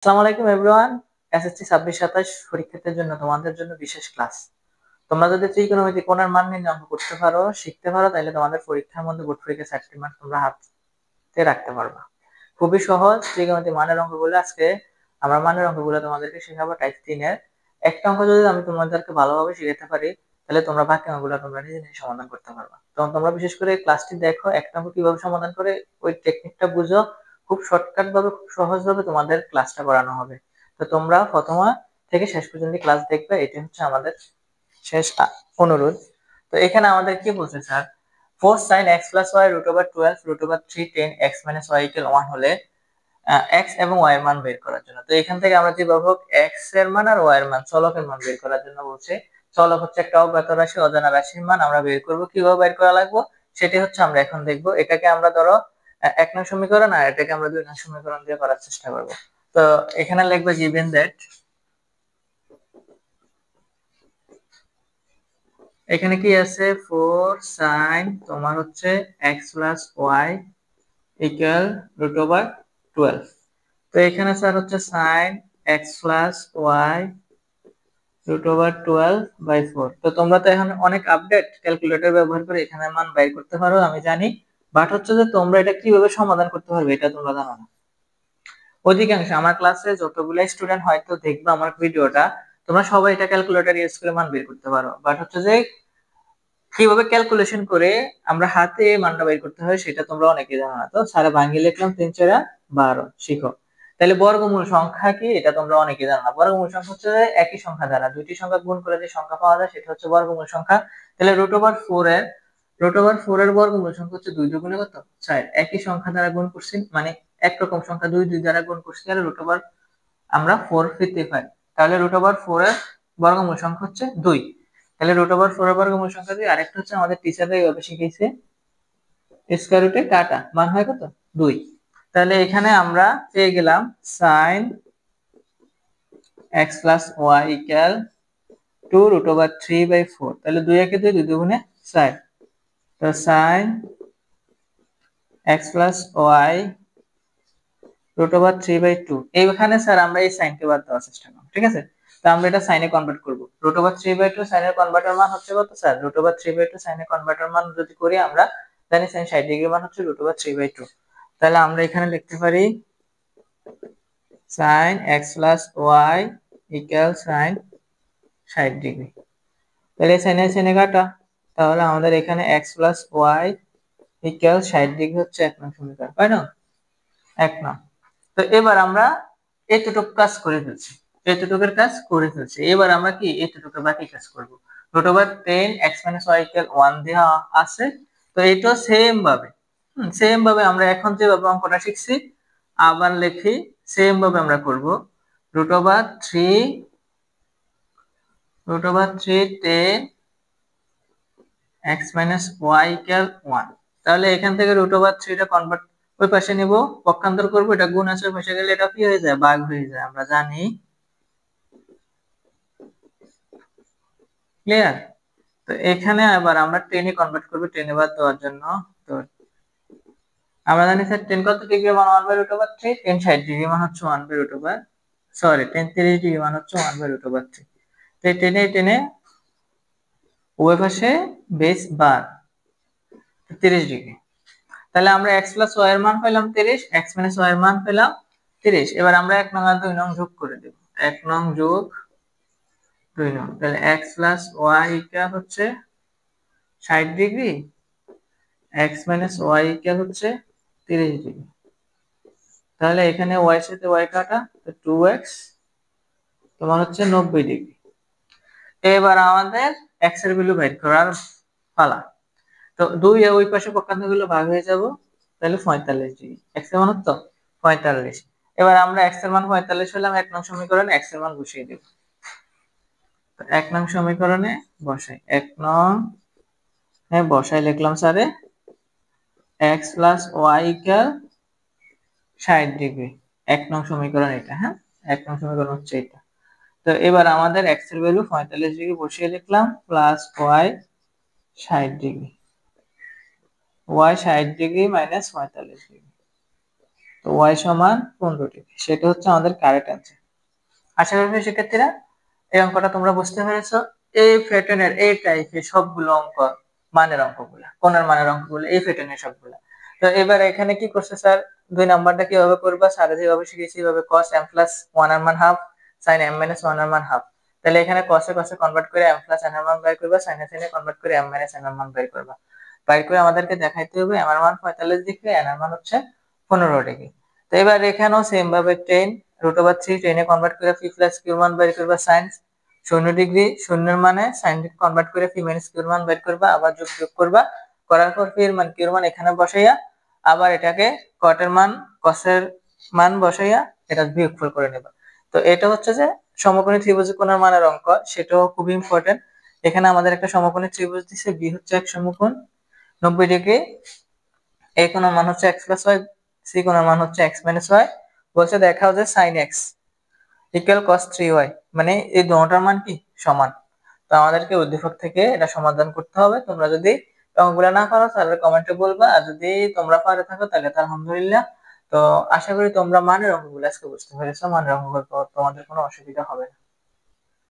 আসসালামু আলাইকুম everyone. SSC 26-27 পরীক্ষার্থীদের জন্য তোমাদের জন্য বিশেষ ক্লাস। তোমরা যদি ত্রিকোণমিতি কোণের মান নির্ণয় করতে পারো, শিখতে পারো, তাহলে তোমাদের পরীক্ষার মধ্যে বোর্ড পরীক্ষার 4টি মার্ক তোমরা হাতে রাখতে পারবা। খুবই সহজ ত্রিকোণমিতি মানের অঙ্কগুলো আজকে আমরা মানের অঙ্কগুলো তোমাদেরকে শেখাবো টাইপ 3 এর। একটা অঙ্ক যদি আমি তোমাদেরকে ভালোভাবে শিখাতে পারি, তাহলে তোমরা বাকি অঙ্কগুলো তোমরা নিজে নিজে সমাধান করতে পারবা। তখন তোমরা বিশেষ করে ক্লাসটি দেখো, একটা অঙ্ক কিভাবে সমাধান করে ওই টেকনিকটা বুঝো। খুব শর্টকাট ভাবে, খুব সহজ ভাবে তোমাদের ক্লাসটা করানো হবে। তো তোমরা প্রথম থেকে শেষ পর্যন্ত ক্লাস দেখবে, এটি হচ্ছে আমাদের শেষ অনুরোধ। তো এখানে আমাদের কি বলছে sir, 4 sin x plus y root over 12 root over 3 10 x minus y equal 1 হলে x এবং y এর মান বের করার জন্য। তো এখান থেকে আমরা যেভাবে হোক x এর মান আর y এর মান, চলকের মান বের করার জন্য বলছে। চলক হচ্ছে একটা অজ্ঞাত রাশি, অজানা রাশির মান আমরা বের করব। কিভাবে বের করা লাগবে সেটি হচ্ছে আমরা এখন দেখব। এটাকে আমরা ধরো 1 নং সমীকরণ, আর এটাকে আমরা 2 নং সমীকরণ দিয়ে করার চেষ্টা করব। তো এখানে লিখবে given that, এখানে কি আছে 4 sin তোমার হচ্ছে x plus y equal root over 12। তো এখানে স্যার হচ্ছে sin x plus y root over 12 by 4। তো তোমরা তো এখন অনেক আপডেট, ক্যালকুলেটর ব্যবহার করে এখানে মান বের করতে পারো, আমি জানি। বাট হচ্ছে যে তোমরা এটা কিভাবে সমাধান করতে পারবে এটা তোমরা জানো না। অধিকাংশ আমার ক্লাসে যতগুলো স্টুডেন্ট হয়তো দেখবে আমার ভিডিওটা, তোমরা সবাই এটা ক্যালকুলেটর ইউজ করে মান বের করতে পারো। বাট হচ্ছে যে কিভাবে ক্যালকুলেশন করে আমরা হাতে মানটা বের করতে হয় সেটা তোমরা অনেকেই জানো না। তো সারা ভাঙিয়ে লিখলাম 3 4 12, শিখো। তাহলে বর্গমূল সংখ্যা কি এটা তোমরা অনেকেই জানো না। বর্গমূল সংখ্যা হচ্ছে একই সংখ্যা দ্বারা দুইটি সংখ্যা গুণ করে যে সংখ্যা পাওয়া যায় সেটা হচ্ছে বর্গমূল সংখ্যা। তাহলে √4 এর বর্গমূল সংখ্যা হচ্ছে 2 দুগুণে কত 4। একই সংখ্যা দ্বারা গুণ করছি, মানে একরকম সংখ্যা 2 2 দ্বারা গুণ করছি, তাহলে √4 আমরা 4 পেতে পারি। তাহলে √4 এর বর্গমূল সংখ্যা হচ্ছে 2। তাহলে √4 এর বর্গমূল সংখ্যা 2। আরেকটা হচ্ছে আমাদের টিচাররা এইভাবে শিখিয়েছে, স্কয়ার রুটে কাটা, মান হয় কত 2। তাহলে এখানে আমরা পেয়ে গেলাম sin x plus y equal 2 √3/4। তাহলে 2 একে 2, 2 দুগুণে 4। তো sin x plus y √3/2। এইখানে স্যার আমরা এই সাইনকে বাদ দেওয়ার চেষ্টা করব, ঠিক আছে? তো আমরা এটা সাইনে কনভার্ট করব। √3/2 সাইনের কনভার্টার মান হচ্ছে কত স্যার? √3/2 সাইনের কনভার্টার মান যদি করি আমরা জানি sin 60 ডিগ্রি মান হচ্ছে √3/2। তাহলে আমরা এখানে লিখতে পারি sin x plus y equal sin 60 degree. তাহলে সাইনে সাইনে কাটা, তাহলে আমাদের এখানে x plus y equal 60 degree হচ্ছে 1 নং সমীকরণ, তাই না? 1 নং। তো এবার আমরা এতটুক কাজ করে ফেলছি, এতটুকের কাজ করে ফেলছি। এবার আমরা কি এতটুকের বাকি কাজ করব। √10 x - y = 1 দেওয়া আছে। তো এটা সেম ভাবে আমরা এখন যেভাবে অঙ্কটা শিখছি আবার লিখি, সেম ভাবে আমরা করব। √3 10 x - y = 1। তাহলে এখান থেকে √3 টা কনভার্ট ওই পাশে নিব, পক্ষান্তর করব, এটা গুণ আছে ওই পাশে গেলে এটা কি হয়ে যায়, ভাগ হয়ে যায়, আমরা জানি। ক্লিয়ার? তো এখানে আবার আমরা 10 এ কনভার্ট করব, 10 এ বাদ দেওয়ার জন্য। তো আমরা জানি স্যার 10 কত ডিগ্রি মান 1/√3, 10 60 ডিগ্রি মান হচ্ছে 1/√, সরি 10 30 ডিগ্রি মান হচ্ছে 1/√3। তো 10 এ ওই পাশে বেস বার 30 ডিগ্রি। তাহলে আমরা x plus y এর মান পেলাম 30, x minus y এর মান পেলাম 30। এবার আমরা 1 নং আর 2 নং যোগ করে দেব। 1 নং যোগ 2 নং, তাহলে x plus y ইকুয়াল হচ্ছে 60 degree, x minus y equal হচ্ছে 30 ডিগ্রি। তাহলে এখানে y এর সাথে y কাটা, তো 2x তোমার হচ্ছে 90 ডিগ্রি। এবার আমাদের x এর ভ্যালু বের করার পালা। তো 2 এর ওই পাশে পক্ষান্তরগুলো ভাগ হয়ে যাব, তাহলে 45 ডিগ্রি। x এর মান কত 45। এবার আমরা x এর মান 45 হলাম 1 নং সমীকরণে x এর মান বসিয়ে দেব। তো 1 নং সমীকরণে বসাই, 1 নং বসাই লিখলাম স্যারে x plus y equal 60 degree. 1 নং সমীকরণ এটা, হ্যাঁ 1 নং সমীকরণ হচ্ছে এটা। তো এবার আমাদের x এর ভ্যালু 45 ডিগ্রি বসিয়ে লিখলাম, plus y 60 degree, y 60 degree minus 45 degree. তো y সমান 15 ডিগ্রি, সেটা হচ্ছে আমাদের কারেক্ট অ্যান্সার। আশা করি শিক্ষার্থীরা এই অঙ্কটা তোমরা বুঝতে পেরেছো। এই প্যাটার্নের এই টাইপের সবগুলো অঙ্ক, মানের অঙ্কগুলো, কোণের মানের অঙ্কগুলো এই প্যাটার্নের সবগুলো। তো এবার এখানে কি করছে স্যার, 2 নাম্বারটা কিভাবে করবা, স্যার যেভাবে শিখিয়েছি এইভাবে cos m plus 1 এর মান হাফ sin m minus 1 এর মান হাফ। তাহলে এখানে cos এ কনভার্ট করে m plus n এর মান বের করবা, sin এ কনভার্ট করে m minus n এর মান বের করবা। বের করে আমাদেরকে দেখাইতে হবে m এর মান 45 ডিগ্রি, n এর মান হচ্ছে 15 ডিগ্রি। তো এবার এখানেও সেম ভাবে 10 √3 10 এ কনভার্ট করে p plus q মান বের করবা, sin 0 ডিগ্রি, শূন্যের মানে sin কনভার্ট করে p minus q মান বের করবা, আবার যোগ করবা, করার পর p এর মান q এর মান এখানে বসাইয়া আবার এটাকে cot এর মান cos এর মান বসাইয়া এটা বিয়োগফল করে নেবা। তো এটা হচ্ছে যে সমকোণী ত্রিভুজ কোণের মানের অঙ্ক, সেটাও খুব ইম্পর্টেন্ট। এখানে আমাদের একটা সমকোণী ত্রিভুজ দিছে, b হচ্ছে এক সমকোণ 90 ডিগ্রি, a কোণের মান হচ্ছে x plus y, c কোণের মান হচ্ছে x minus y, বলছে দেখাও যে sin x equal cos 3y, মানে এই দুটোটার মান কি সমান। তো আমাদেরকে উদ্দীপক থেকে এটা সমাধান করতে হবে। তোমরা যদি অঙ্কগুলো না পারো তাহলে কমেন্টে বলবা, আর যদি তোমরা পারে থাকো তাহলে তো আলহামদুলিল্লাহ। তো আশা করি তোমরা মানের অঙ্কগুলো আজকে বুঝতে পেরেছো, মানের অঙ্কগুলো তোমাদের কোনো অসুবিধা হবে না।